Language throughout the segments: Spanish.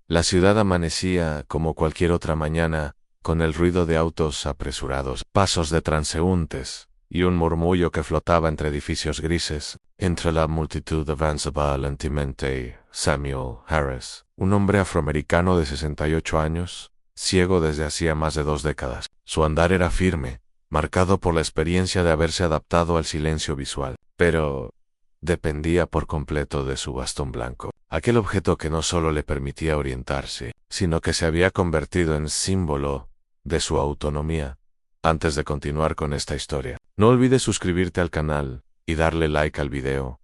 La ciudad amanecía como cualquier otra mañana, con el ruido de autos apresurados, pasos de transeúntes, y un murmullo que flotaba entre edificios grises. Entre la multitud avanzaba lentamente Samuel Harris, un hombre afroamericano de 68 años, ciego desde hacía más de 2 décadas. Su andar era firme, marcado por la experiencia de haberse adaptado al silencio visual, pero dependía por completo de su bastón blanco, aquel objeto que no solo le permitía orientarse, sino que se había convertido en símbolo de su autonomía. Antes de continuar con esta historia, no olvides suscribirte al canal y darle like al video,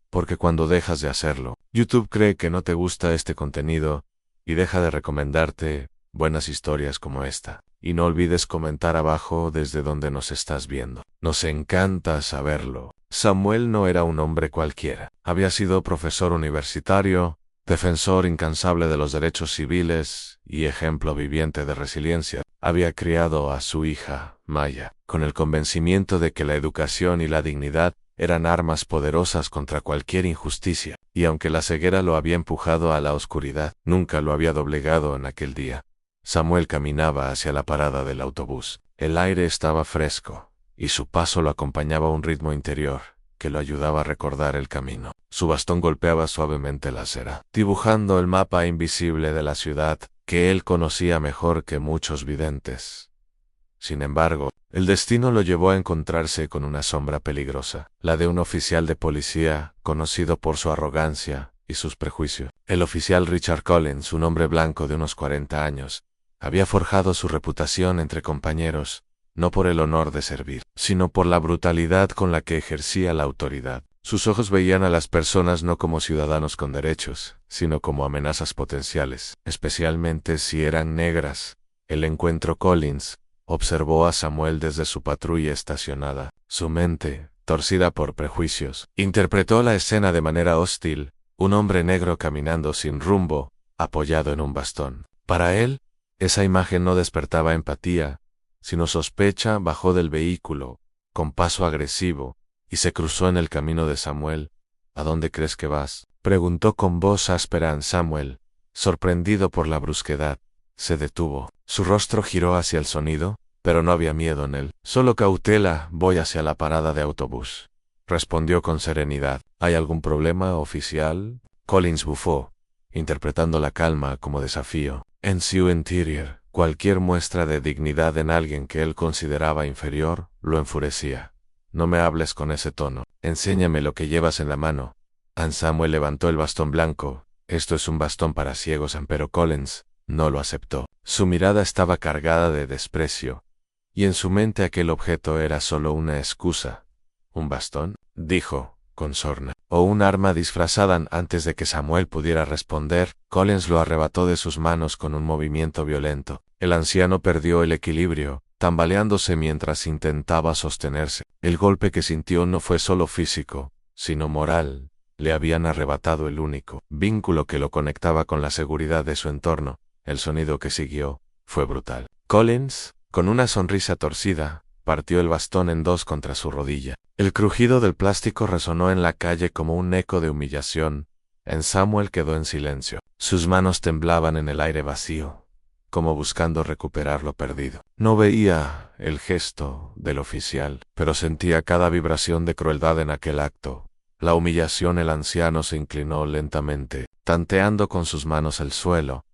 porque cuando dejas de hacerlo, YouTube cree que no te gusta este contenido y deja de recomendarte buenas historias como esta. Y no olvides comentar abajo desde donde nos estás viendo. Nos encanta saberlo. Samuel no era un hombre cualquiera. Había sido profesor universitario, defensor incansable de los derechos civiles y ejemplo viviente de resiliencia. Había criado a su hija, Maya, con el convencimiento de que la educación y la dignidad eran armas poderosas contra cualquier injusticia, y aunque la ceguera lo había empujado a la oscuridad, nunca lo había doblegado en aquel día. Samuel caminaba hacia la parada del autobús. El aire estaba fresco, y su paso lo acompañaba un ritmo interior que lo ayudaba a recordar el camino. Su bastón golpeaba suavemente la acera, dibujando el mapa invisible de la ciudad que él conocía mejor que muchos videntes. Sin embargo, el destino lo llevó a encontrarse con una sombra peligrosa, la de un oficial de policía conocido por su arrogancia y sus prejuicios. El oficial Richard Collins, un hombre blanco de unos 40 años, había forjado su reputación entre compañeros, no por el honor de servir, sino por la brutalidad con la que ejercía la autoridad. Sus ojos veían a las personas no como ciudadanos con derechos, sino como amenazas potenciales, especialmente si eran negras. El encuentro Collins observó a Samuel desde su patrulla estacionada. Su mente, torcida por prejuicios, interpretó la escena de manera hostil, un hombre negro caminando sin rumbo, apoyado en un bastón. Para él, esa imagen no despertaba empatía, sino sospecha. Bajó del vehículo, con paso agresivo, y se cruzó en el camino de Samuel. ¿A dónde crees que vas?, preguntó con voz áspera. Samuel, sorprendido por la brusquedad, se detuvo. Su rostro giró hacia el sonido, pero no había miedo en él. Solo cautela. Voy hacia la parada de autobús, respondió con serenidad. ¿Hay algún problema, oficial? Collins bufó, interpretando la calma como desafío. En su interior, cualquier muestra de dignidad en alguien que él consideraba inferior lo enfurecía. No me hables con ese tono. Enséñame lo que llevas en la mano. Samuel levantó el bastón blanco. Esto es un bastón para ciegos, pero Collins no lo aceptó. Su mirada estaba cargada de desprecio, y en su mente aquel objeto era solo una excusa. ¿Un bastón?, dijo, con sorna. ¿O un arma disfrazada? Antes de que Samuel pudiera responder, Collins lo arrebató de sus manos con un movimiento violento. El anciano perdió el equilibrio, tambaleándose mientras intentaba sostenerse. El golpe que sintió no fue solo físico, sino moral. Le habían arrebatado el único vínculo que lo conectaba con la seguridad de su entorno. El sonido que siguió fue brutal. Collins, con una sonrisa torcida, partió el bastón en dos contra su rodilla. El crujido del plástico resonó en la calle como un eco de humillación. Samuel quedó en silencio. Sus manos temblaban en el aire vacío, como buscando recuperar lo perdido. No veía el gesto del oficial, pero sentía cada vibración de crueldad en aquel acto. La humillación. El anciano se inclinó lentamente, tanteando con sus manos el suelo,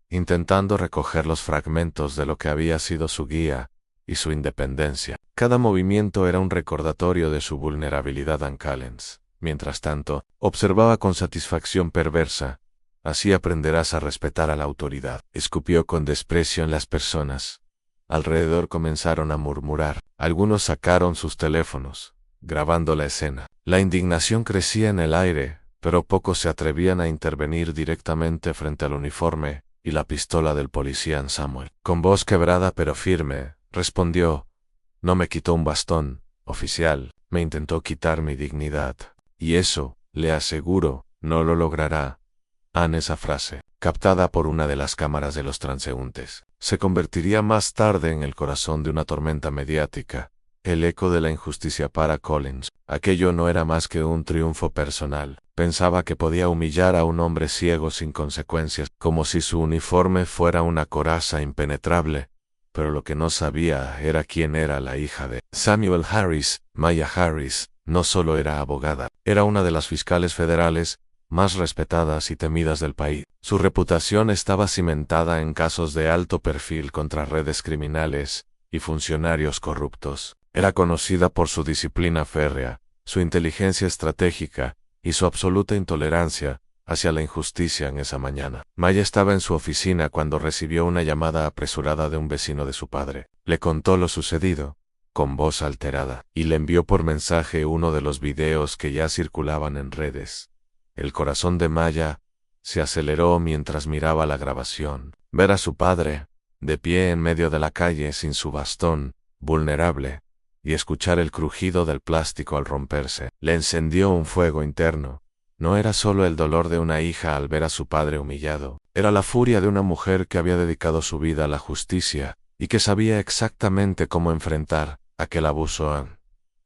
intentando recoger los fragmentos de lo que había sido su guía y su independencia. Cada movimiento era un recordatorio de su vulnerabilidad. Collins, mientras tanto, observaba con satisfacción perversa. Así aprenderás a respetar a la autoridad. Escupió con desprecio en las personas. Alrededor comenzaron a murmurar. Algunos sacaron sus teléfonos, grabando la escena. La indignación crecía en el aire, pero pocos se atrevían a intervenir directamente frente al uniforme y la pistola del policía. Samuel, con voz quebrada pero firme, respondió: no me quitó un bastón, oficial, me intentó quitar mi dignidad. Y eso, le aseguro, no lo logrará. Esa frase, captada por una de las cámaras de los transeúntes, se convertiría más tarde en el corazón de una tormenta mediática. el eco de la injusticia para Collins. Aquello no era más que un triunfo personal. Pensaba que podía humillar a un hombre ciego sin consecuencias, como si su uniforme fuera una coraza impenetrable. Pero lo que no sabía era quién era la hija de Samuel Harris. Maya Harris no solo era abogada, era una de las fiscales federales más respetadas y temidas del país. Su reputación estaba cimentada en casos de alto perfil contra redes criminales y funcionarios corruptos. Era conocida por su disciplina férrea, su inteligencia estratégica y su absoluta intolerancia hacia la injusticia en esa mañana. Maya estaba en su oficina cuando recibió una llamada apresurada de un vecino de su padre. Le contó lo sucedido, con voz alterada, y le envió por mensaje uno de los videos que ya circulaban en redes. El corazón de Maya se aceleró mientras miraba la grabación. Ver a su padre, de pie en medio de la calle sin su bastón, vulnerable, y escuchar el crujido del plástico al romperse, le encendió un fuego interno. No era solo el dolor de una hija al ver a su padre humillado, era la furia de una mujer que había dedicado su vida a la justicia y que sabía exactamente cómo enfrentar aquel abuso.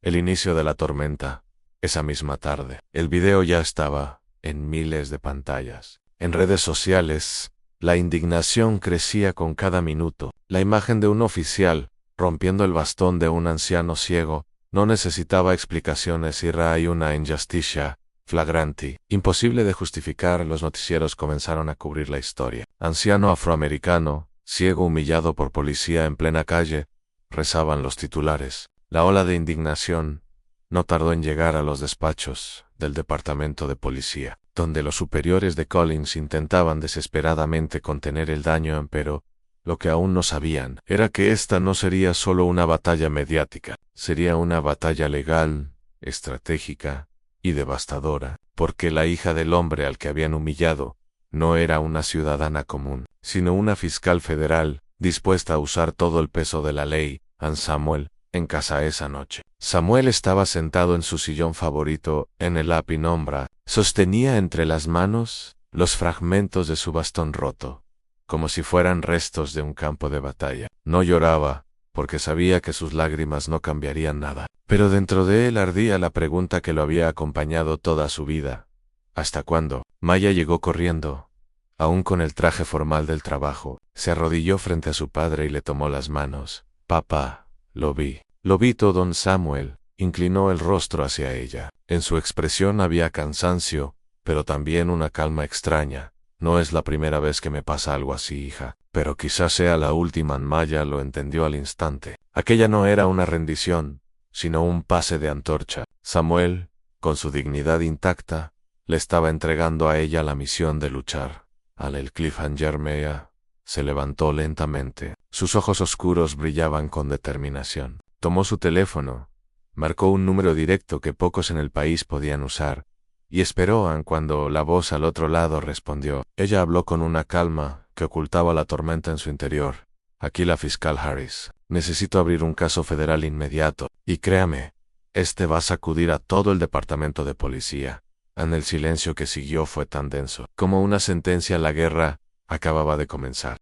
El inicio de la tormenta, esa misma tarde. El video ya estaba en miles de pantallas. En redes sociales, la indignación crecía con cada minuto. La imagen de un oficial rompiendo el bastón de un anciano ciego no necesitaba explicaciones y hay una injusticia flagrante, imposible de justificar. Los noticieros comenzaron a cubrir la historia. Anciano afroamericano, ciego humillado por policía en plena calle, rezaban los titulares. La ola de indignación no tardó en llegar a los despachos del departamento de policía, donde los superiores de Collins intentaban desesperadamente contener el daño, pero lo que aún no sabían era que esta no sería solo una batalla mediática, sería una batalla legal, estratégica y devastadora, porque la hija del hombre al que habían humillado no era una ciudadana común, sino una fiscal federal dispuesta a usar todo el peso de la ley. Samuel, en casa esa noche. Samuel estaba sentado en su sillón favorito en el La Penumbra. Sostenía entre las manos los fragmentos de su bastón roto, como si fueran restos de un campo de batalla. No lloraba, porque sabía que sus lágrimas no cambiarían nada. Pero dentro de él ardía la pregunta que lo había acompañado toda su vida. ¿Hasta cuándo? Maya llegó corriendo, aún con el traje formal del trabajo. Se arrodilló frente a su padre y le tomó las manos. Papá, lo vi todo. Samuel inclinó el rostro hacia ella. En su expresión había cansancio, pero también una calma extraña. No es la primera vez que me pasa algo así, hija, pero quizás sea la última. Maya lo entendió al instante. Aquella no era una rendición, sino un pase de antorcha. Samuel, con su dignidad intacta, le estaba entregando a ella la misión de luchar. El cliffhanger. Maya se levantó lentamente. Sus ojos oscuros brillaban con determinación. Tomó su teléfono, marcó un número directo que pocos en el país podían usar, y esperó cuando la voz al otro lado respondió. Ella habló con una calma que ocultaba la tormenta en su interior. Aquí la fiscal Harris. Necesito abrir un caso federal inmediato, y créame, este va a sacudir a todo el departamento de policía. El silencio que siguió fue tan denso como una sentencia. La guerra acababa de comenzar.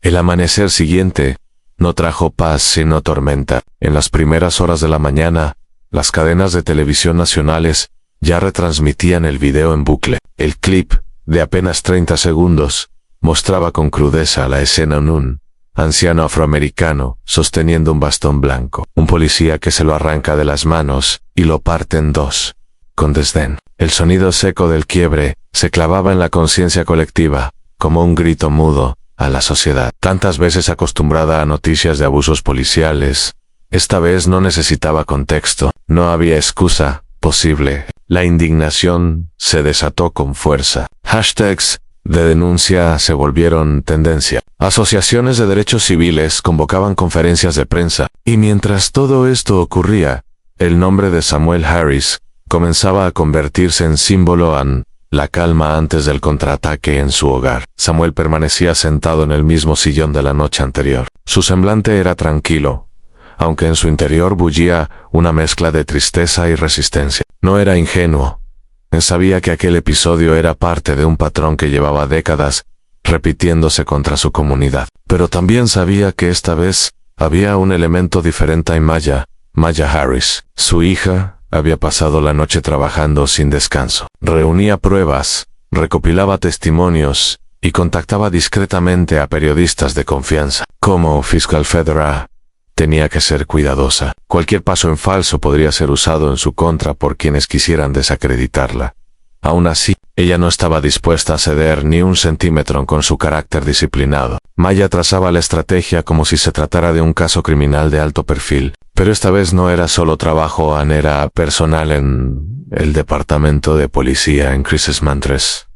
El amanecer siguiente no trajo paz sino tormenta. En las primeras horas de la mañana, las cadenas de televisión nacionales ya retransmitían el video en bucle. El clip, de apenas 30 segundos, mostraba con crudeza la escena en un anciano afroamericano sosteniendo un bastón blanco, un policía que se lo arranca de las manos y lo parte en dos, con desdén. El sonido seco del quiebre se clavaba en la conciencia colectiva, como un grito mudo a la sociedad, tantas veces acostumbrada a noticias de abusos policiales. Esta vez no necesitaba contexto, no había excusa posible. La indignación se desató con fuerza. Hashtags de denuncia se volvieron tendencia. Asociaciones de derechos civiles convocaban conferencias de prensa. Y mientras todo esto ocurría, el nombre de Samuel Harris comenzaba a convertirse en símbolo la calma antes del contraataque en su hogar. Samuel permanecía sentado en el mismo sillón de la noche anterior. Su semblante era tranquilo, aunque en su interior bullía una mezcla de tristeza y resistencia. No era ingenuo. Sabía que aquel episodio era parte de un patrón que llevaba décadas repitiéndose contra su comunidad. Pero también sabía que esta vez había un elemento diferente en Maya. Maya Harris, su hija, había pasado la noche trabajando sin descanso. Reunía pruebas, recopilaba testimonios y contactaba discretamente a periodistas de confianza. Como fiscal federal, tenía que ser cuidadosa. Cualquier paso en falso podría ser usado en su contra por quienes quisieran desacreditarla. Aún así, ella no estaba dispuesta a ceder ni un centímetro con su carácter disciplinado. Maya trazaba la estrategia como si se tratara de un caso criminal de alto perfil, pero esta vez no era solo trabajo, era personal en el departamento de policía en Crisis Mantres.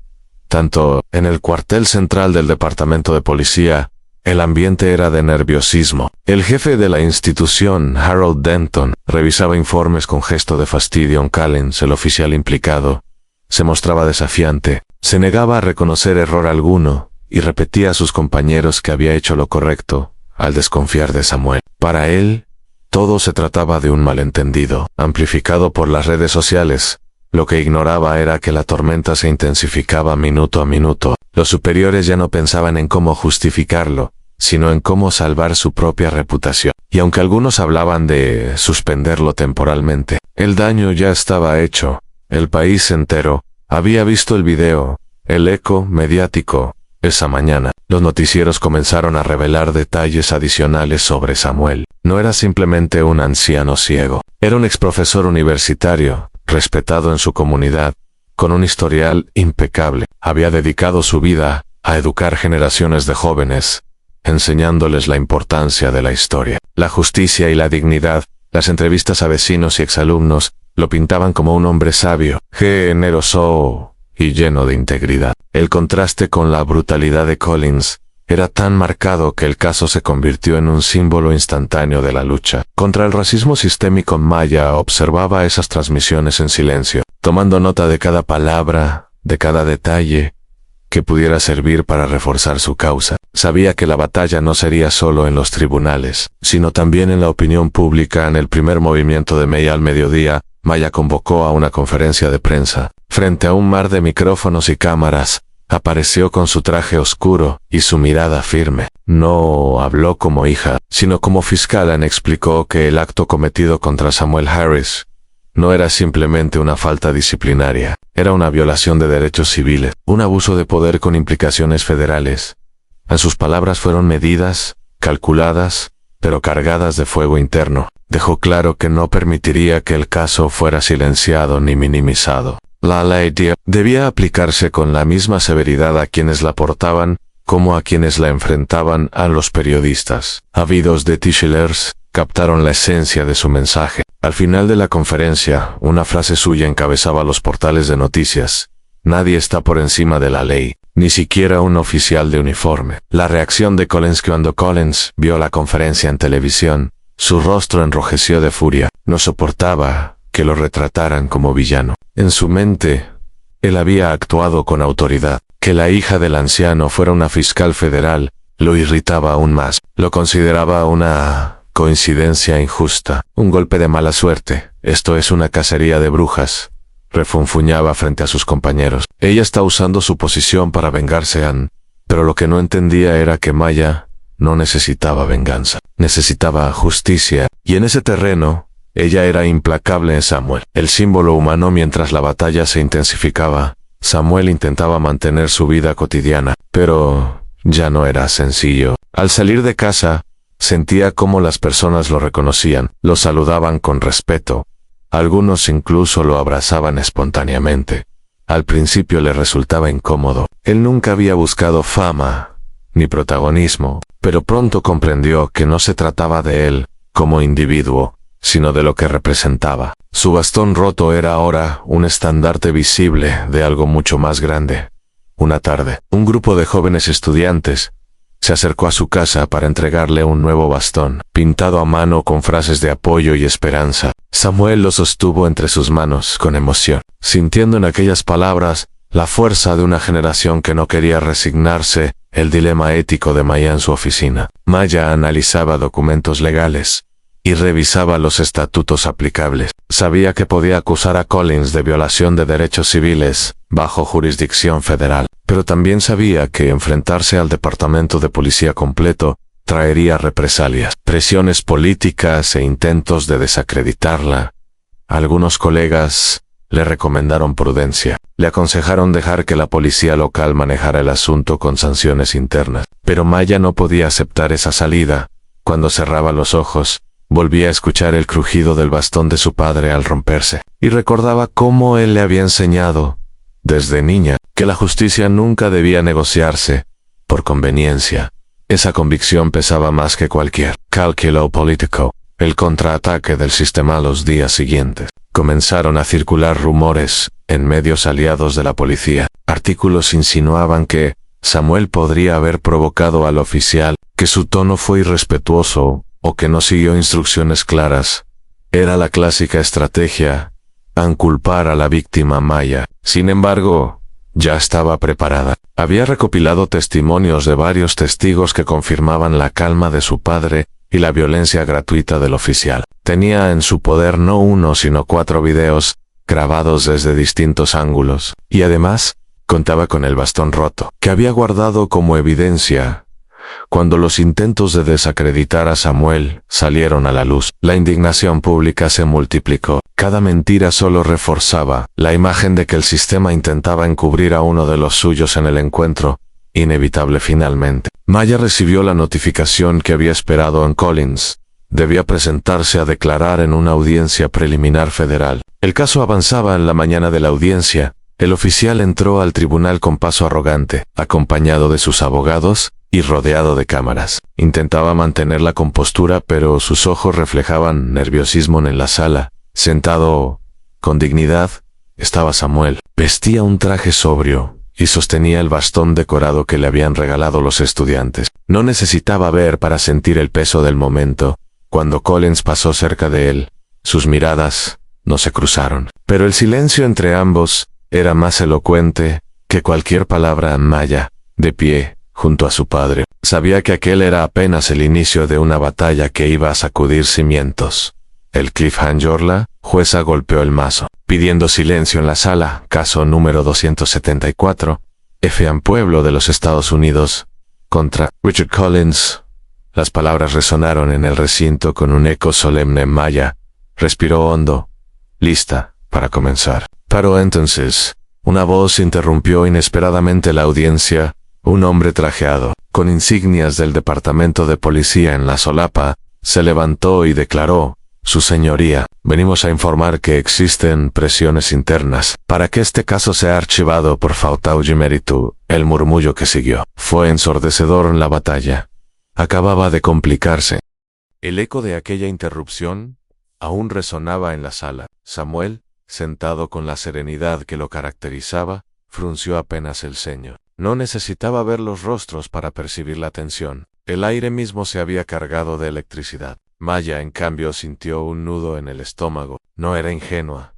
Tanto en el cuartel central del departamento de policía, el ambiente era de nerviosismo. El jefe de la institución, Harold Denton, revisaba informes con gesto de fastidio. Collins, el oficial implicado, se mostraba desafiante, se negaba a reconocer error alguno y repetía a sus compañeros que había hecho lo correcto al desconfiar de Samuel. Para él, todo se trataba de un malentendido, amplificado por las redes sociales. Lo que ignoraba era que la tormenta se intensificaba minuto a minuto. Los superiores ya no pensaban en cómo justificarlo, sino en cómo salvar su propia reputación. Y aunque algunos hablaban de suspenderlo temporalmente, el daño ya estaba hecho. El país entero había visto el video, el eco mediático. Esa mañana, los noticieros comenzaron a revelar detalles adicionales sobre Samuel. No era simplemente un anciano ciego. Era un exprofesor universitario, respetado en su comunidad, con un historial impecable. Había dedicado su vida a educar generaciones de jóvenes, enseñándoles la importancia de la historia, la justicia y la dignidad. Las entrevistas a vecinos y exalumnos lo pintaban como un hombre sabio, generoso y lleno de integridad. El contraste con la brutalidad de Collins era tan marcado que el caso se convirtió en un símbolo instantáneo de la lucha contra el racismo sistémico. Maya observaba esas transmisiones en silencio, tomando nota de cada palabra, de cada detalle que pudiera servir para reforzar su causa. Sabía que la batalla no sería solo en los tribunales, sino también en la opinión pública. En el primer movimiento de May al mediodía, Maya convocó a una conferencia de prensa. Frente a un mar de micrófonos y cámaras, apareció con su traje oscuro y su mirada firme. No habló como hija, sino como fiscal. Explicó que el acto cometido contra Samuel Harris no era simplemente una falta disciplinaria, era una violación de derechos civiles, un abuso de poder con implicaciones federales. En sus palabras fueron medidas, calculadas, pero cargadas de fuego interno. Dejó claro que no permitiría que el caso fuera silenciado ni minimizado. La ley debía aplicarse con la misma severidad a quienes la portaban como a quienes la enfrentaban. A los periodistas ávidos de Tischlers captaron la esencia de su mensaje. Al final de la conferencia, una frase suya encabezaba los portales de noticias: nadie está por encima de la ley, ni siquiera un oficial de uniforme. La reacción de Collins cuando Collins vio la conferencia en televisión, su rostro enrojeció de furia. No soportaba que lo retrataran como villano. En su mente, él había actuado con autoridad. Que la hija del anciano fuera una fiscal federal lo irritaba aún más. Lo consideraba una coincidencia injusta, un golpe de mala suerte. Esto es una cacería de brujas, refunfuñaba frente a sus compañeros. Ella está usando su posición para vengarse, pero lo que no entendía era que Maya no necesitaba venganza, necesitaba justicia, y en ese terreno, ella era implacable en Samuel, el símbolo humano. Mientras la batalla se intensificaba, Samuel intentaba mantener su vida cotidiana, pero ya no era sencillo. Al salir de casa, sentía cómo las personas lo reconocían, lo saludaban con respeto. Algunos incluso lo abrazaban espontáneamente. Al principio le resultaba incómodo. Él nunca había buscado fama ni protagonismo, pero pronto comprendió que no se trataba de él como individuo, sino de lo que representaba. Su bastón roto era ahora un estandarte visible de algo mucho más grande. Una tarde, un grupo de jóvenes estudiantes se acercó a su casa para entregarle un nuevo bastón, pintado a mano con frases de apoyo y esperanza. Samuel lo sostuvo entre sus manos con emoción, sintiendo en aquellas palabras la fuerza de una generación que no quería resignarse. El dilema ético de Maya en su oficina. Maya analizaba documentos legales y revisaba los estatutos aplicables. Sabía que podía acusar a Collins de violación de derechos civiles bajo jurisdicción federal, pero también sabía que enfrentarse al departamento de policía completo traería represalias, presiones políticas e intentos de desacreditarla. Algunos colegas le recomendaron prudencia. Le aconsejaron dejar que la policía local manejara el asunto con sanciones internas. Pero Maya no podía aceptar esa salida. Cuando cerraba los ojos, volvía a escuchar el crujido del bastón de su padre al romperse, y recordaba cómo él le había enseñado, desde niña, que la justicia nunca debía negociarse por conveniencia. Esa convicción pesaba más que cualquier cálculo político. El contraataque del sistema los días siguientes. Comenzaron a circular rumores en medios aliados de la policía. Artículos insinuaban que Samuel podría haber provocado al oficial, que su tono fue irrespetuoso o que no siguió instrucciones claras. Era la clásica estrategia, culpar a la víctima Maya. Sin embargo, ya estaba preparada. Había recopilado testimonios de varios testigos que confirmaban la calma de su padre y la violencia gratuita del oficial. Tenía en su poder no uno sino 4 videos, grabados desde distintos ángulos, y además, contaba con el bastón roto, que había guardado como evidencia. Cuando los intentos de desacreditar a Samuel salieron a la luz, la indignación pública se multiplicó. Cada mentira solo reforzaba la imagen de que el sistema intentaba encubrir a uno de los suyos en el encuentro inevitable finalmente. Maya recibió la notificación que había esperado en Collins. Debía presentarse a declarar en una audiencia preliminar federal. El caso avanzaba en la mañana de la audiencia. El oficial entró al tribunal con paso arrogante, acompañado de sus abogados y rodeado de cámaras. Intentaba mantener la compostura, pero sus ojos reflejaban nerviosismo en la sala. Sentado con dignidad estaba Samuel. Vestía un traje sobrio y sostenía el bastón decorado que le habían regalado los estudiantes. No necesitaba ver para sentir el peso del momento. Cuando Collins pasó cerca de él, sus miradas no se cruzaron. Pero el silencio entre ambos era más elocuente que cualquier palabra. Maya, de pie, junto a su padre, sabía que aquel era apenas el inicio de una batalla que iba a sacudir cimientos. El cliffhanger. La jueza golpeó el mazo, pidiendo silencio en la sala. Caso número 274, F. Pueblo de los Estados Unidos, contra Richard Collins. Las palabras resonaron en el recinto con un eco solemne. Maya respiró hondo, lista para comenzar. Pero entonces, una voz interrumpió inesperadamente la audiencia. Un hombre trajeado, con insignias del departamento de policía en la solapa, se levantó y declaró: Su señoría, venimos a informar que existen presiones internas para que este caso sea archivado por falta de mérito. El murmullo que siguió fue ensordecedor. La batalla acababa de complicarse. El eco de aquella interrupción aún resonaba en la sala. Samuel, sentado con la serenidad que lo caracterizaba, frunció apenas el ceño. No necesitaba ver los rostros para percibir la tensión. El aire mismo se había cargado de electricidad. Maya, en cambio, sintió un nudo en el estómago. No era ingenua.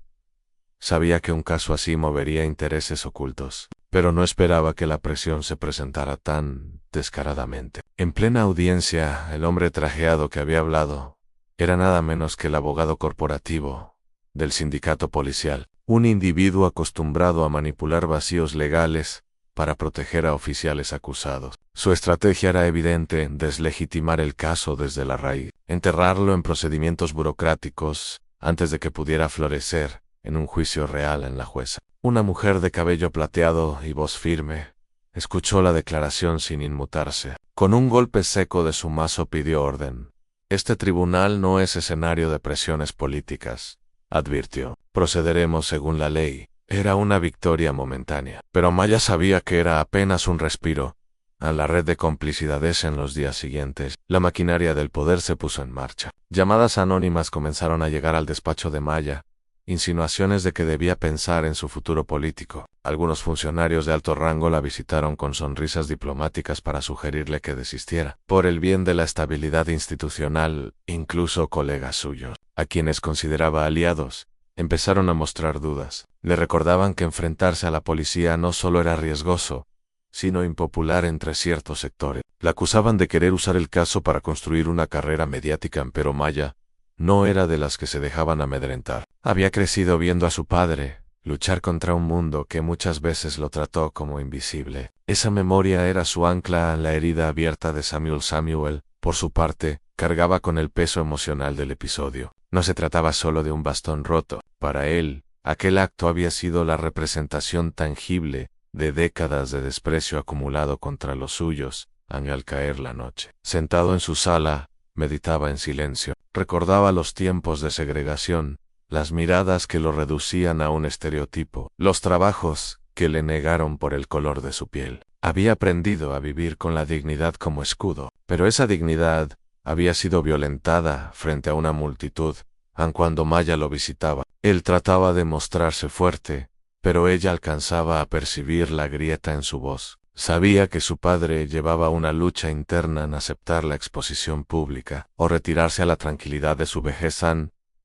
Sabía que un caso así movería intereses ocultos, pero no esperaba que la presión se presentara tan descaradamente. En plena audiencia, el hombre trajeado que había hablado era nada menos que el abogado corporativo del sindicato policial, un individuo acostumbrado a manipular vacíos legales para proteger a oficiales acusados. Su estrategia era evidente: deslegitimar el caso desde la raíz, enterrarlo en procedimientos burocráticos antes de que pudiera florecer en un juicio real en la jueza. Una mujer de cabello plateado y voz firme escuchó la declaración sin inmutarse. Con un golpe seco de su mazo pidió orden. Este tribunal no es escenario de presiones políticas, advirtió. Procederemos según la ley. Era una victoria momentánea, pero Maya sabía que era apenas un respiro. A la red de complicidades en los días siguientes, la maquinaria del poder se puso en marcha. Llamadas anónimas comenzaron a llegar al despacho de Maya, insinuaciones de que debía pensar en su futuro político. Algunos funcionarios de alto rango la visitaron con sonrisas diplomáticas para sugerirle que desistiera, por el bien de la estabilidad institucional. Incluso colegas suyos, a quienes consideraba aliados, empezaron a mostrar dudas. Le recordaban que enfrentarse a la policía no solo era riesgoso, sino impopular entre ciertos sectores. La acusaban de querer usar el caso para construir una carrera mediática, pero Maya no era de las que se dejaban amedrentar. Había crecido viendo a su padre luchar contra un mundo que muchas veces lo trató como invisible. Esa memoria era su ancla en la herida abierta de Samuel, por su parte, cargaba con el peso emocional del episodio. No se trataba solo de un bastón roto. Para él, aquel acto había sido la representación tangible de décadas de desprecio acumulado contra los suyos, al caer la noche. Sentado en su sala, meditaba en silencio. Recordaba los tiempos de segregación, las miradas que lo reducían a un estereotipo, los trabajos que le negaron por el color de su piel. Había aprendido a vivir con la dignidad como escudo, pero esa dignidad había sido violentada frente a una multitud, aun cuando Maya lo visitaba. Él trataba de mostrarse fuerte, pero ella alcanzaba a percibir la grieta en su voz. Sabía que su padre llevaba una lucha interna en aceptar la exposición pública o retirarse a la tranquilidad de su vejez.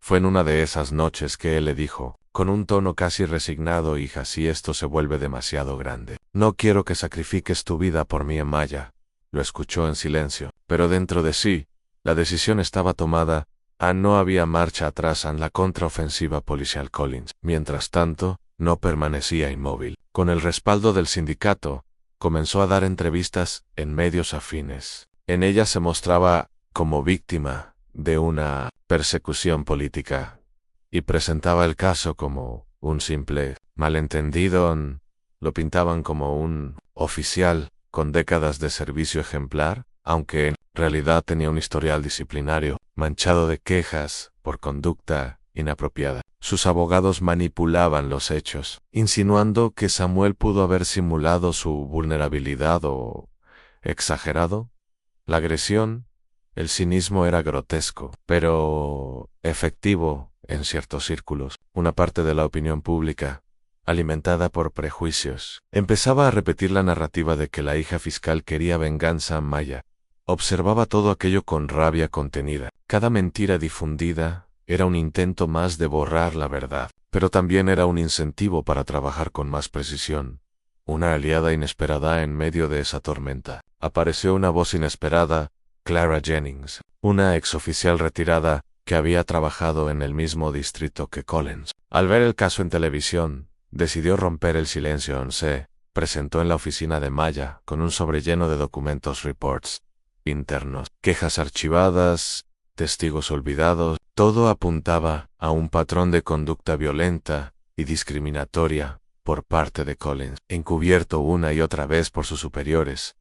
Fue en una de esas noches que él le dijo, con un tono casi resignado: hija, si esto se vuelve demasiado grande, no quiero que sacrifiques tu vida por mí, Maya. Lo escuchó en silencio, pero dentro de sí, la decisión estaba tomada. No había marcha atrás en la contraofensiva policial. Collins, mientras tanto, no permanecía inmóvil. Con el respaldo del sindicato, comenzó a dar entrevistas en medios afines. En ellas se mostraba como víctima de una persecución política y presentaba el caso como un simple malentendido. Lo pintaban como un oficial con décadas de servicio ejemplar, aunque en realidad tenía un historial disciplinario manchado de quejas por conducta inapropiada. Sus abogados manipulaban los hechos, insinuando que Samuel pudo haber simulado su vulnerabilidad o exagerado la agresión. El cinismo era grotesco, pero efectivo en ciertos círculos. Una parte de la opinión pública, alimentada por prejuicios, empezaba a repetir la narrativa de que la hija fiscal quería venganza a Maya. Observaba todo aquello con rabia contenida. Cada mentira difundida era un intento más de borrar la verdad, pero también era un incentivo para trabajar con más precisión. Una aliada inesperada en medio de esa tormenta. Apareció una voz inesperada: Clara Jennings, una exoficial retirada que había trabajado en el mismo distrito que Collins. Al ver el caso en televisión, decidió romper el silencio. Se presentó en la oficina de Maya con un sobre lleno de documentos, reports internos, quejas archivadas, testigos olvidados. Todo apuntaba a un patrón de conducta violenta y discriminatoria por parte de Collins, encubierto una y otra vez por sus superiores.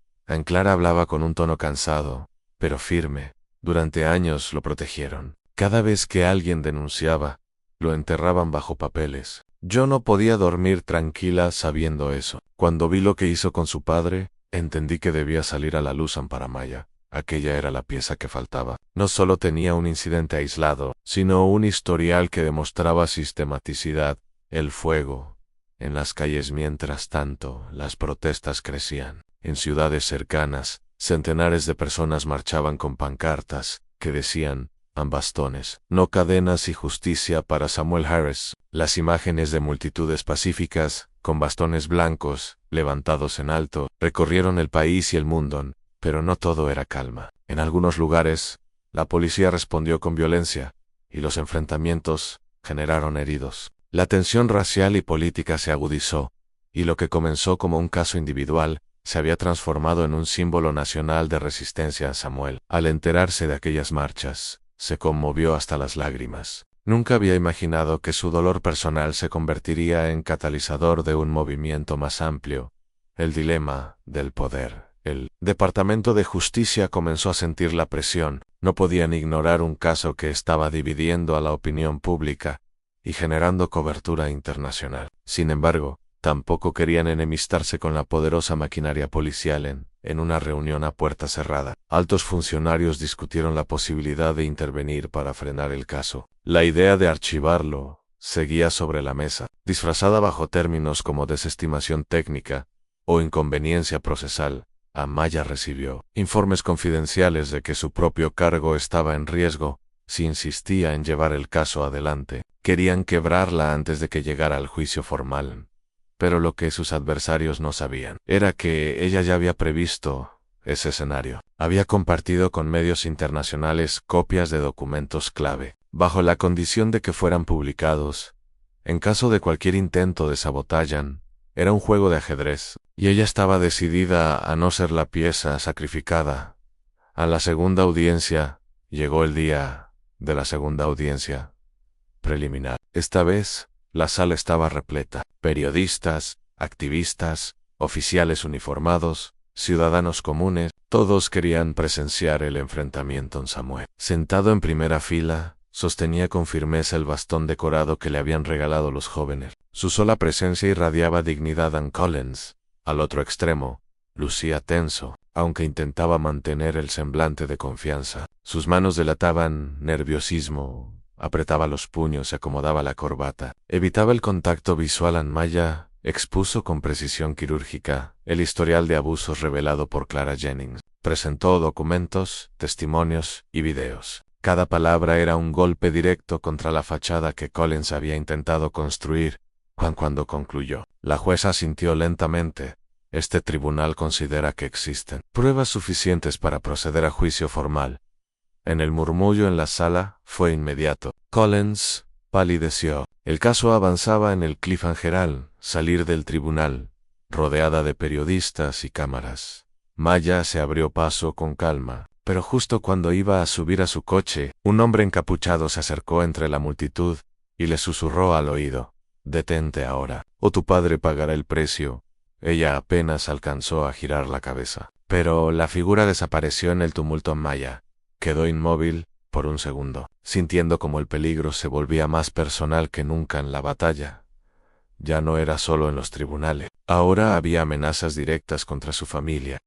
Clara hablaba con un tono cansado, pero firme. Durante años lo protegieron. Cada vez que alguien denunciaba, lo enterraban bajo papeles. Yo no podía dormir tranquila sabiendo eso. Cuando vi lo que hizo con su padre, entendí que debía salir a la luz para Maya. Aquella era la pieza que faltaba. No solo tenía un incidente aislado, sino un historial que demostraba sistematicidad. El fuego en las calles. Mientras tanto, las protestas crecían. En ciudades cercanas, centenares de personas marchaban con pancartas que decían: bastones, no cadenas y justicia para Samuel Harris. Las imágenes de multitudes pacíficas, con bastones blancos, levantados en alto, recorrieron el país y el mundo, pero no todo era calma. En algunos lugares, la policía respondió con violencia, y los enfrentamientos generaron heridos. La tensión racial y política se agudizó, y lo que comenzó como un caso individual, se había transformado en un símbolo nacional de resistencia. Samuel, al enterarse de aquellas marchas, se conmovió hasta las lágrimas. Nunca había imaginado que su dolor personal se convertiría en catalizador de un movimiento más amplio. El dilema del poder. El Departamento de Justicia comenzó a sentir la presión. No podían ignorar un caso que estaba dividiendo a la opinión pública y generando cobertura internacional. Sin embargo, tampoco querían enemistarse con la poderosa maquinaria policial. En una reunión a puerta cerrada, altos funcionarios discutieron la posibilidad de intervenir para frenar el caso. La idea de archivarlo seguía sobre la mesa, disfrazada bajo términos como desestimación técnica o inconveniencia procesal. Maya recibió informes confidenciales de que su propio cargo estaba en riesgo si insistía en llevar el caso adelante. Querían quebrarla antes de que llegara al juicio formal. Pero lo que sus adversarios no sabían era que ella ya había previsto ese escenario. Había compartido con medios internacionales copias de documentos clave, bajo la condición de que fueran publicados. En caso de cualquier intento de sabotaje, era un juego de ajedrez, y ella estaba decidida a no ser la pieza sacrificada A la segunda audiencia, llegó el día de la segunda audiencia preliminar. Esta vez, la sala estaba repleta. Periodistas, activistas, oficiales uniformados, ciudadanos comunes, todos querían presenciar el enfrentamiento en Samuel. Sentado en primera fila, sostenía con firmeza el bastón decorado que le habían regalado los jóvenes. Su sola presencia irradiaba dignidad en Collins. Al otro extremo, lucía tenso, aunque intentaba mantener el semblante de confianza. Sus manos delataban nerviosismo, apretaba los puños y acomodaba la corbata. Evitaba el contacto visual. Anmaya expuso con precisión quirúrgica el historial de abusos revelado por Clara Jennings. Presentó documentos, testimonios y videos. Cada palabra era un golpe directo contra la fachada que Collins había intentado construir. Cuando concluyó, la jueza asintió lentamente. Este tribunal considera que existen pruebas suficientes para proceder a juicio formal. El murmullo en la sala fue inmediato. Collins palideció. El caso avanzaba en el cliffhanger al salir del tribunal, rodeada de periodistas y cámaras. Maya se abrió paso con calma, pero justo cuando iba a subir a su coche, un hombre encapuchado se acercó entre la multitud y le susurró al oído: «Detente ahora, o tu padre pagará el precio». Ella apenas alcanzó a girar la cabeza, pero la figura desapareció en el tumulto. Maya quedó inmóvil por un segundo, sintiendo como el peligro se volvía más personal que nunca en la batalla. Ya no era solo en los tribunales, ahora había amenazas directas contra su familia.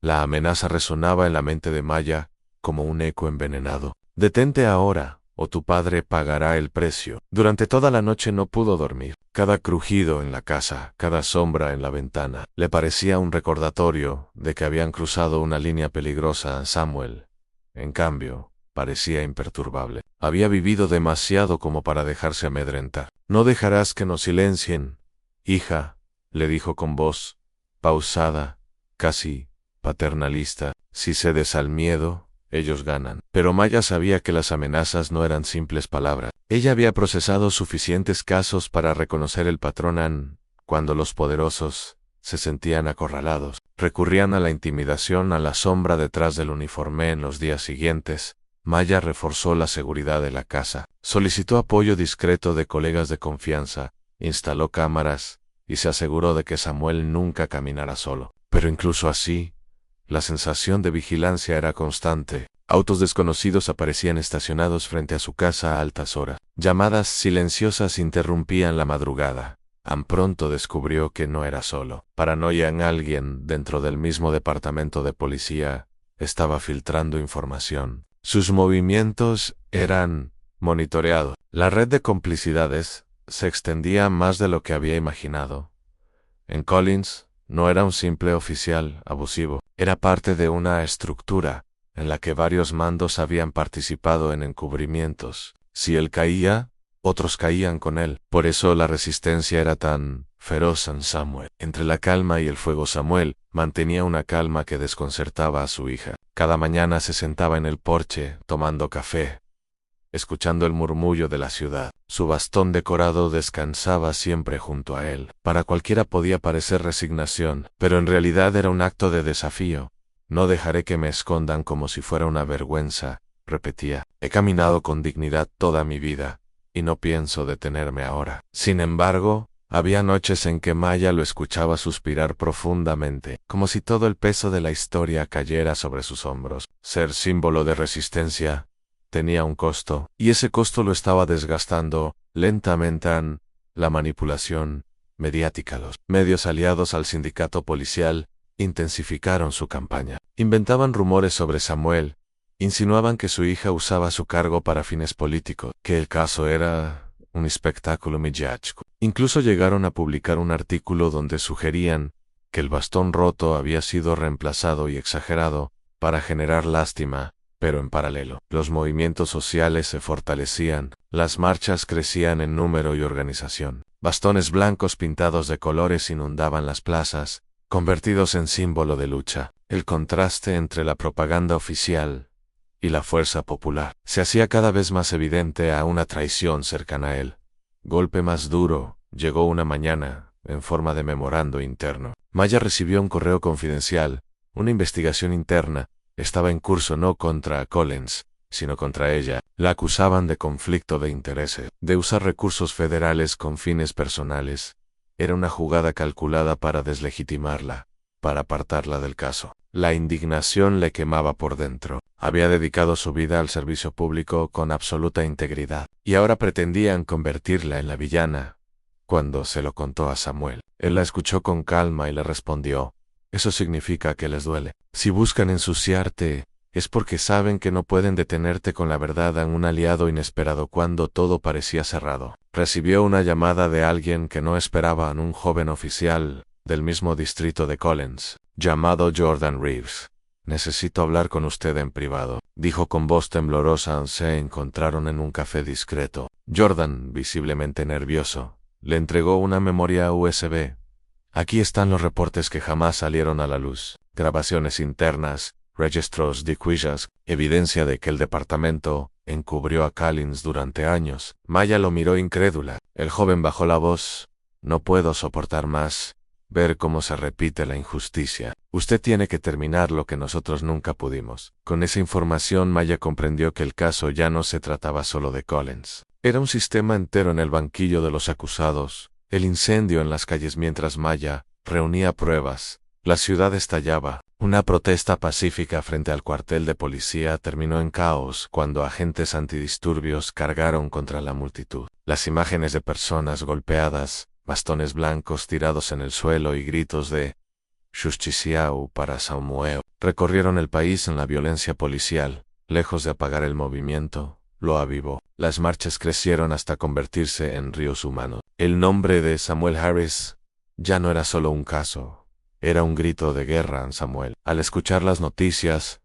La amenaza resonaba en la mente de Maya como un eco envenenado. «Detente ahora, o tu padre pagará el precio». Durante toda la noche no pudo dormir. Cada crujido en la casa, cada sombra en la ventana, le parecía un recordatorio de que habían cruzado una línea peligrosa. Samuel, en cambio, parecía imperturbable. Había vivido demasiado como para dejarse amedrentar. «No dejarás que nos silencien, hija», le dijo con voz pausada, casi paternalista. «Si cedes al miedo, ellos ganan». Pero Maya sabía que las amenazas no eran simples palabras. Ella había procesado suficientes casos para reconocer el patrón. Cuando los poderosos se sentían acorralados, recurrían a la intimidación, a la sombra detrás del uniforme. En los días siguientes, Maya reforzó la seguridad de la casa, solicitó apoyo discreto de colegas de confianza, instaló cámaras y se aseguró de que Samuel nunca caminara solo. Pero incluso así, la sensación de vigilancia era constante. Autos desconocidos aparecían estacionados frente a su casa a altas horas. Llamadas silenciosas interrumpían la madrugada. Pronto descubrió que no era solo. Paranoia en alguien dentro del mismo departamento de policía estaba filtrando información. Sus movimientos eran monitoreados. La red de complicidades se extendía más de lo que había imaginado. En Collins no era un simple oficial abusivo, era parte de una estructura en la que varios mandos habían participado en encubrimientos. Si él caía, otros caían con él. Por eso la resistencia era tan feroz en Samuel. Entre la calma y el fuego, Samuel mantenía una calma que desconcertaba a su hija. Cada mañana se sentaba en el porche, tomando café, escuchando el murmullo de la ciudad. Su bastón decorado descansaba siempre junto a él. Para cualquiera podía parecer resignación, pero en realidad era un acto de desafío. «No dejaré que me escondan como si fuera una vergüenza», repetía. «He caminado con dignidad toda mi vida, y no pienso detenerme ahora». Sin embargo, había noches en que Maya lo escuchaba suspirar profundamente, como si todo el peso de la historia cayera sobre sus hombros. Ser símbolo de resistencia tenía un costo, y ese costo lo estaba desgastando lentamente. La manipulación mediática. Los medios aliados al sindicato policial intensificaron su campaña. Inventaban rumores sobre Samuel, insinuaban que su hija usaba su cargo para fines políticos, que el caso era un espectáculo mediático. Incluso llegaron a publicar un artículo donde sugerían que el bastón roto había sido reemplazado y exagerado para generar lástima. Pero en paralelo, los movimientos sociales se fortalecían, las marchas crecían en número y organización. Bastones blancos pintados de colores inundaban las plazas, convertidos en símbolo de lucha. El contraste entre la propaganda oficial y la fuerza popular se hacía cada vez más evidente a una traición cercana a él. Golpe más duro llegó una mañana, en forma de memorando interno. Maya recibió un correo confidencial, una investigación interna. estaba en curso no contra Collins, sino contra ella. La acusaban de conflicto de intereses, de usar recursos federales con fines personales. Era una jugada calculada para deslegitimarla, para apartarla del caso. La indignación le quemaba por dentro. Había dedicado su vida al servicio público con absoluta integridad, y ahora pretendían convertirla en la villana. Cuando se lo contó a Samuel, él la escuchó con calma y le respondió: «Eso significa que les duele. Si buscan ensuciarte, es porque saben que no pueden detenerte con la verdad en un aliado inesperado cuando todo parecía cerrado». Recibió una llamada de alguien que no esperaban, un joven oficial del mismo distrito de Collins, llamado Jordan Reeves. «Necesito hablar con usted en privado», dijo con voz temblorosa. Se encontraron en un café discreto. Jordan, visiblemente nervioso, le entregó una memoria USB. «Aquí están los reportes que jamás salieron a la luz. Grabaciones internas, registros de quillas, evidencia de que el departamento encubrió a Collins durante años». Maya lo miró incrédula. El joven bajó la voz: «No puedo soportar más ver cómo se repite la injusticia. Usted tiene que terminar lo que nosotros nunca pudimos». Con esa información, Maya comprendió que el caso ya no se trataba solo de Collins. Era un sistema entero en el banquillo de los acusados. El incendio en las calles mientras Maya reunía pruebas. La ciudad estallaba. Una protesta pacífica frente al cuartel de policía terminó en caos cuando agentes antidisturbios cargaron contra la multitud. Las imágenes de personas golpeadas, bastones blancos tirados en el suelo y gritos de «Justiciau para Samuel» recorrieron el país en la violencia policial. Lejos de apagar el movimiento, lo avivó. Las marchas crecieron hasta convertirse en ríos humanos. El nombre de Samuel Harris ya no era solo un caso, era un grito de guerra en Samuel. Al escuchar las noticias,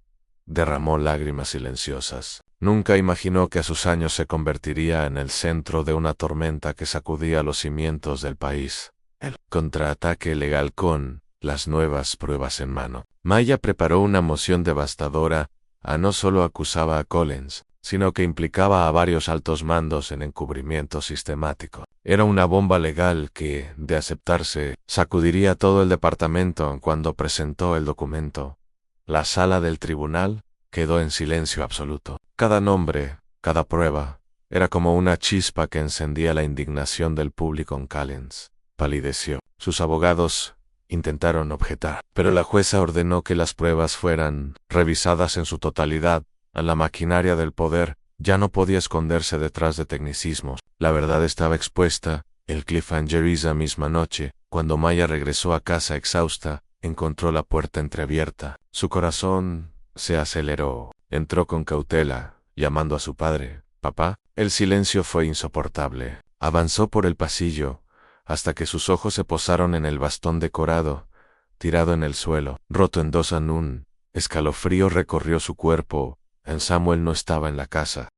derramó lágrimas silenciosas. Nunca imaginó que a sus años se convertiría en el centro de una tormenta que sacudía los cimientos del país. El contraataque legal con las nuevas pruebas en mano. Maya preparó una moción devastadora. No solo acusaba a Collins, sino que implicaba a varios altos mandos en encubrimiento sistemático. Era una bomba legal que, de aceptarse, sacudiría todo el departamento. Cuando presentó el documento, la sala del tribunal quedó en silencio absoluto. Cada nombre, cada prueba, era como una chispa que encendía la indignación del público en Collins. Palideció. Sus abogados intentaron objetar, pero la jueza ordenó que las pruebas fueran revisadas en su totalidad. La maquinaria del poder ya no podía esconderse detrás de tecnicismos. La verdad estaba expuesta. El cliffhanger. Esa misma noche, cuando Maya regresó a casa exhausta, encontró la puerta entreabierta. Su corazón se aceleró. Entró con cautela, llamando a su padre. «Papá». El silencio fue insoportable. Avanzó por el pasillo, hasta que sus ojos se posaron en el bastón decorado, tirado en el suelo, roto en dos. Un escalofrío recorrió su cuerpo. Samuel no estaba en la casa.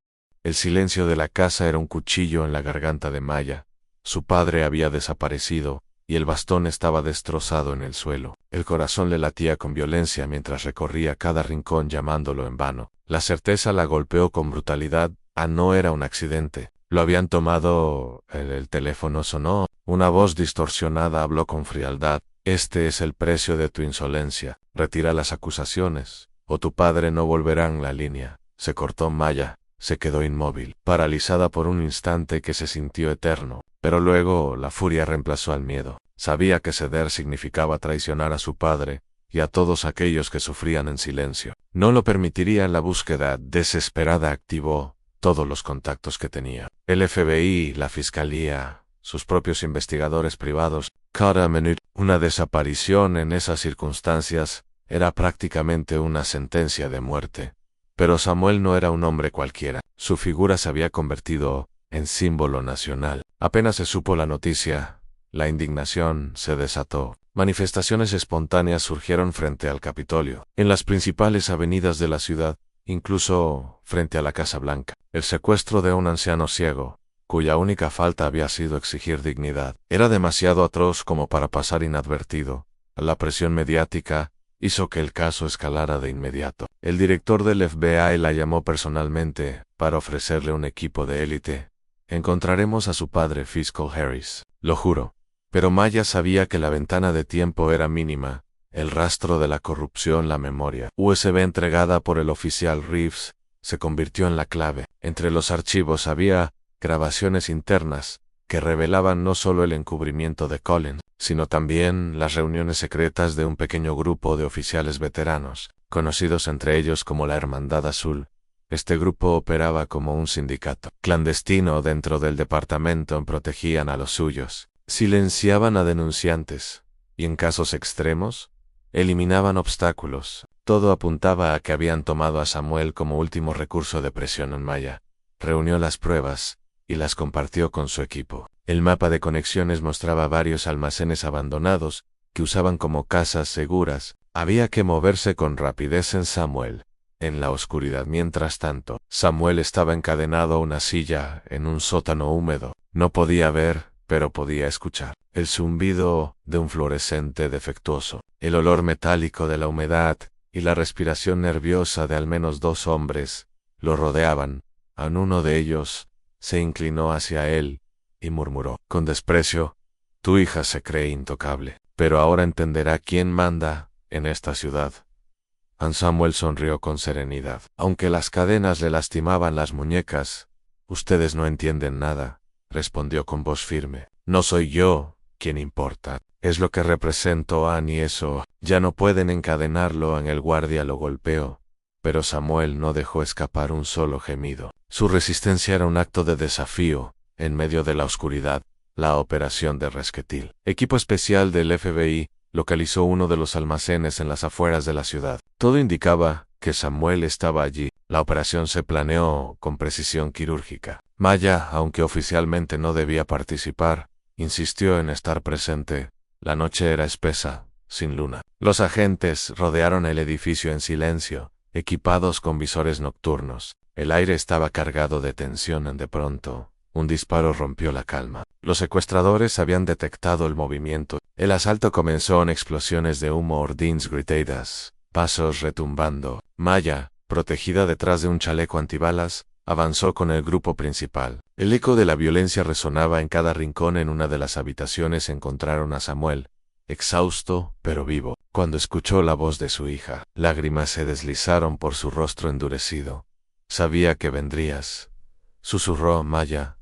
El silencio de la casa era un cuchillo en la garganta de Maya. Su padre había desaparecido, y el bastón estaba destrozado en el suelo. El corazón le latía con violencia mientras recorría cada rincón llamándolo en vano. La certeza la golpeó con brutalidad. No era un accidente. Lo habían tomado. El teléfono sonó. Una voz distorsionada habló con frialdad. «Este es el precio de tu insolencia. Retira las acusaciones, o tu padre no volverá en la línea». Se cortó. Maya se quedó inmóvil, paralizada por un instante que se sintió eterno. Pero luego la furia reemplazó al miedo. Sabía que ceder significaba traicionar a su padre y a todos aquellos que sufrían en silencio. No lo permitiría. La búsqueda desesperada activó todos los contactos que tenía. El FBI, la fiscalía, sus propios investigadores privados. Cada minuto. Una desaparición en esas circunstancias era prácticamente una sentencia de muerte. Pero Samuel no era un hombre cualquiera. Su figura se había convertido en símbolo nacional. Apenas se supo la noticia, la indignación se desató. Manifestaciones espontáneas surgieron frente al Capitolio, en las principales avenidas de la ciudad, incluso frente a la Casa Blanca. El secuestro de un anciano ciego, cuya única falta había sido exigir dignidad, era demasiado atroz como para pasar inadvertido. La presión mediática hizo que el caso escalara de inmediato. El director del FBI la llamó personalmente para ofrecerle un equipo de élite. «Encontraremos a su padre, Fiscal Harris, lo juro». Pero Maya sabía que la ventana de tiempo era mínima. El rastro de la corrupción, la memoria USB entregada por el oficial Reeves, se convirtió en la clave. Entre los archivos había grabaciones internas que revelaban no solo el encubrimiento de Collins, sino también las reuniones secretas de un pequeño grupo de oficiales veteranos, conocidos entre ellos como la Hermandad Azul. Este grupo operaba como un sindicato clandestino dentro del departamento, protegían a los suyos, silenciaban a denunciantes, y en casos extremos, eliminaban obstáculos. Todo apuntaba a que habían tomado a Samuel como último recurso de presión en Maya. Reunió las pruebas y las compartió con su equipo. El mapa de conexiones mostraba varios almacenes abandonados que usaban como casas seguras. Había que moverse con rapidez en Samuel. En la oscuridad, mientras tanto, Samuel estaba encadenado a una silla en un sótano húmedo. No podía ver, pero podía escuchar el zumbido de un fluorescente defectuoso, el olor metálico de la humedad y la respiración nerviosa de al menos 2 hombres lo rodeaban. Uno de ellos se inclinó hacia él y murmuró con desprecio: «Tu hija se cree intocable, pero ahora entenderá quién manda en esta ciudad». Samuel sonrió con serenidad. Aunque las cadenas le lastimaban las muñecas, «Ustedes no entienden nada», respondió con voz firme. «No soy yo quien importa. Es lo que represento, Ann, y eso. Ya no pueden encadenarlo». En el guardia lo golpeó, pero Samuel no dejó escapar un solo gemido. Su resistencia era un acto de desafío. En medio de la oscuridad, la operación de Resquetil, equipo especial del FBI, localizó uno de los almacenes en las afueras de la ciudad. Todo indicaba que Samuel estaba allí. La operación se planeó con precisión quirúrgica. Maya, aunque oficialmente no debía participar, insistió en estar presente. La noche era espesa, sin luna. Los agentes rodearon el edificio en silencio, equipados con visores nocturnos. El aire estaba cargado de tensión. De pronto, un disparo rompió la calma. Los secuestradores habían detectado el movimiento. El asalto comenzó en explosiones de humo, ordines gritadas, pasos retumbando. Maya, protegida detrás de un chaleco antibalas, avanzó con el grupo principal. El eco de la violencia resonaba en cada rincón. En una de las habitaciones encontraron a Samuel, exhausto pero vivo. Cuando escuchó la voz de su hija, lágrimas se deslizaron por su rostro endurecido. «Sabía que vendrías», susurró Maya.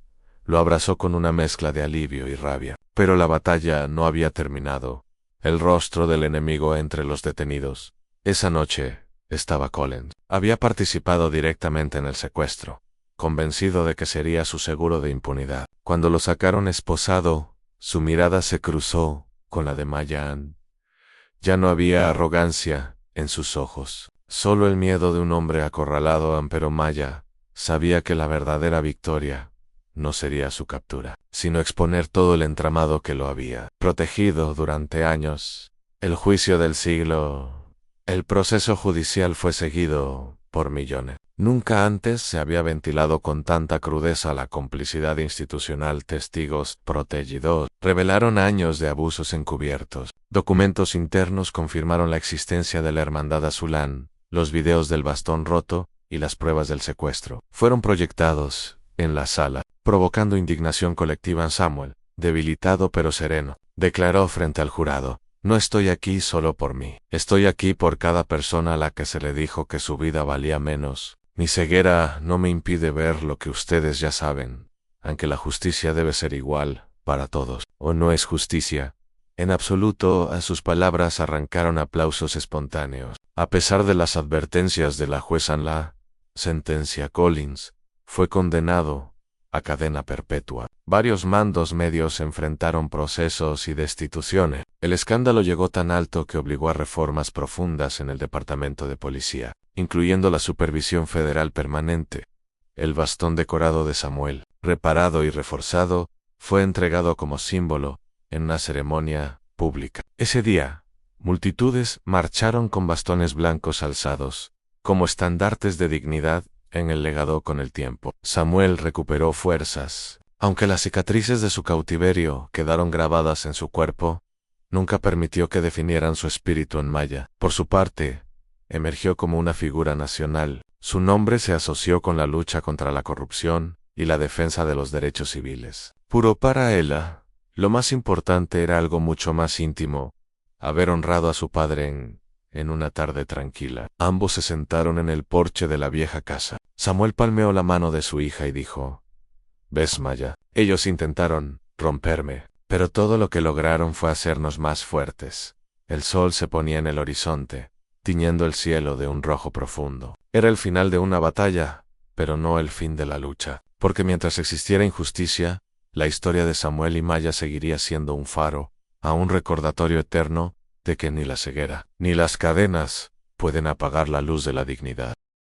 Lo abrazó con una mezcla de alivio y rabia. Pero la batalla no había terminado. El rostro del enemigo entre los detenidos. Esa noche estaba Collins. Había participado directamente en el secuestro, convencido de que sería su seguro de impunidad. Cuando lo sacaron esposado, su mirada se cruzó con la de Maya Ann. Ya no había arrogancia en sus ojos, solo el miedo de un hombre acorralado. Pero Maya sabía que la verdadera victoria no sería su captura, sino exponer todo el entramado que lo había protegido durante años. El juicio del siglo. El proceso judicial fue seguido por millones. Nunca antes se había ventilado con tanta crudeza la complicidad institucional. Testigos protegidos revelaron años de abusos encubiertos. Documentos internos confirmaron la existencia de la Hermandad Azulán. Los videos del bastón roto y las pruebas del secuestro fueron proyectados en la sala, provocando indignación colectiva. Samuel, debilitado pero sereno, declaró frente al jurado: «No estoy aquí solo por mí. Estoy aquí por cada persona a la que se le dijo que su vida valía menos. Mi ceguera no me impide ver lo que ustedes ya saben, aunque la justicia debe ser igual para todos». ¿O no es justicia? En absoluto. A sus palabras arrancaron aplausos espontáneos. A pesar de las advertencias de la jueza en la sentencia, Collins fue condenado a cadena perpetua. Varios mandos medios enfrentaron procesos y destituciones. El escándalo llegó tan alto que obligó a reformas profundas en el departamento de policía, incluyendo la supervisión federal permanente. El bastón decorado de Samuel, reparado y reforzado, fue entregado como símbolo en una ceremonia pública. Ese día, multitudes marcharon con bastones blancos alzados, como estandartes de dignidad en el legado. Con el tiempo, Samuel recuperó fuerzas. Aunque las cicatrices de su cautiverio quedaron grabadas en su cuerpo, nunca permitió que definieran su espíritu en Maya. Por su parte, emergió como una figura nacional. Su nombre se asoció con la lucha contra la corrupción y la defensa de los derechos civiles. Puro para ella, lo más importante era algo mucho más íntimo: haber honrado a su padre en una tarde tranquila. Ambos se sentaron en el porche de la vieja casa. Samuel palmeó la mano de su hija y dijo: «¿Ves, Maya? Ellos intentaron romperme, pero todo lo que lograron fue hacernos más fuertes». El sol se ponía en el horizonte, tiñendo el cielo de un rojo profundo. Era el final de una batalla, pero no el fin de la lucha, porque mientras existiera injusticia, la historia de Samuel y Maya seguiría siendo un faro, a un recordatorio eterno de que ni la ceguera, ni las cadenas pueden apagar la luz de la dignidad.